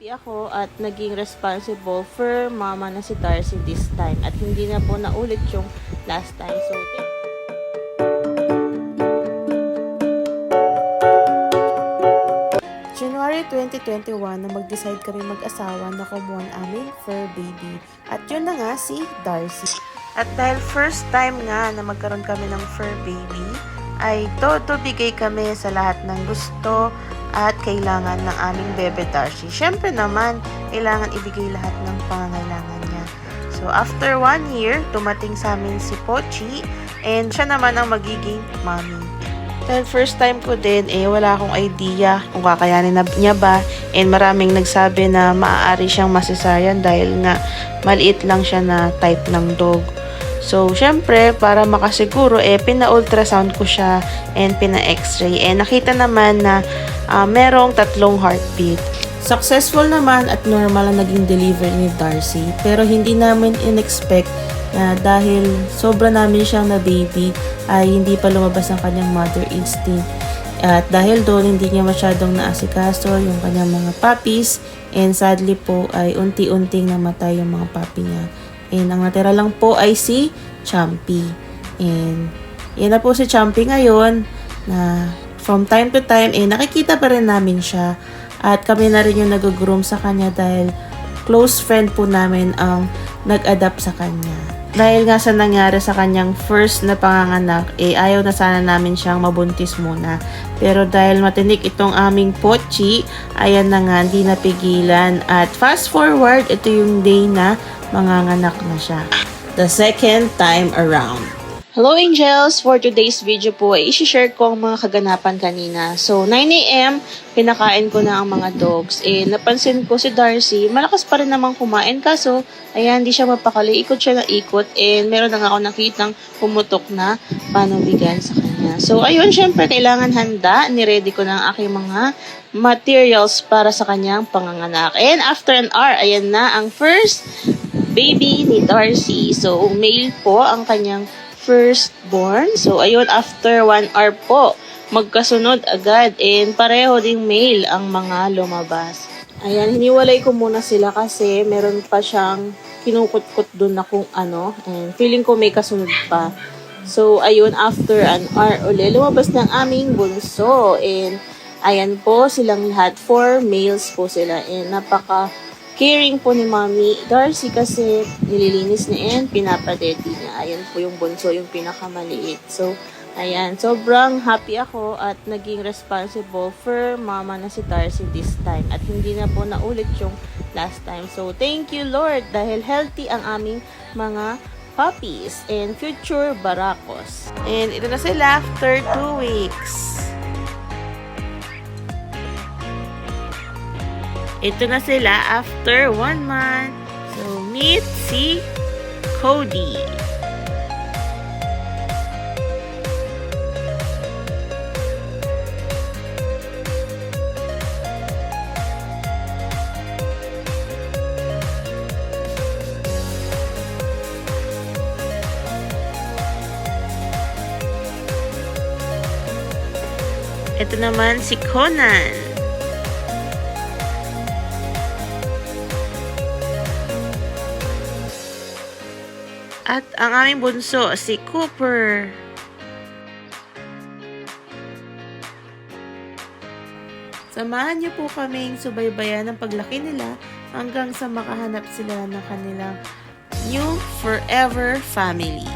Happy ako at naging responsible for mama na si Darcy this time. At hindi na po naulit yung last time. So, January 2021 na mag-decide kami mag-asawa na kumuha ang aming fur baby. At yun na nga si Darcy. At dahil first time nga na magkaroon kami ng fur baby, ay todo bigay kami sa lahat ng gusto at kailangan ng aming bebe Darcy. Siyempre naman, kailangan ibigay lahat ng pangangailangan niya. So, after 1 year, dumating sa amin si Pochi and siya naman ang magiging mommy. Dahil first time ko din, wala akong idea kung kakayanin na niya ba. And maraming nagsabi na maaari siyang cesarean dahil nga maliit lang siya na type ng dog. So, syempre, para makasiguro, pina-ultrasound ko siya and pina-x-ray. Nakita naman na merong 3 heartbeat. Successful naman at normal ang naging delivery ni Darcy. Pero hindi namin in-expect na dahil sobra namin siyang na baby, ay hindi pa lumabas ang kanyang mother instinct. At dahil doon, hindi niya masyadong naasikaso yung kanyang mga puppies. And sadly po, ay unti-unting namatay yung mga puppy niya. And ang natira lang po ay si Champy. And yan na po si Champy ngayon na from time to time, nakikita pa rin namin siya. At kami na rin yung nag-groom sa kanya dahil close friend po namin ang nag-adapt sa kanya. Dahil nga sa nangyari sa kanyang first na panganganak, ayaw na sana namin siyang mabuntis muna. Pero dahil matinik itong aming Pochi, ayan na nga, hindi napigilan. At fast forward, ito yung day na manganganak na siya. The second time around. Hello angels! For today's video po ay isi-share ko ang mga kaganapan kanina. So 9 AM, pinakain ko na ang mga dogs. Napansin ko si Darcy, malakas pa rin namang kumain kaso, ayan, hindi siya mapakali. Ikot siya na ikot and meron na nga ako nakitang pumutok na panubigan sa kanya. So ayun, syempre kailangan handa. Niready ko na ang aking mga materials para sa kanyang panganganak. And after an hour, ayan na ang first baby ni Darcy. So male po ang kanyang firstborn. So, ayun, after 1 hour po, magkasunod agad and pareho ding male ang mga lumabas. Ayan, hiniwalay ko muna sila kasi meron pa siyang kinukut-kut dun na kung ano. And feeling ko may kasunod pa. So, ayun, after an hour uli, lumabas ng aming bunso. And, ayan po, silang lahat. 4 males po sila. And, caring po ni Mommy Darcy kasi nililinis niya and pinapadeti niya. Ayan po yung bunso, yung pinakamaliit. So, ayan. Sobrang happy ako at naging responsible for mama na si Darcy this time. At hindi na po naulit yung last time. So, thank you Lord dahil healthy ang aming mga puppies and future barakos. And ito na sila after 2 weeks. Ito na sila after 1 month. So, meet si Cody. Ito naman si Conan. At ang aming bunso, si Cooper. Samahan niyo po kaming subaybayan ng paglaki nila hanggang sa makahanap sila ng kanilang new forever family.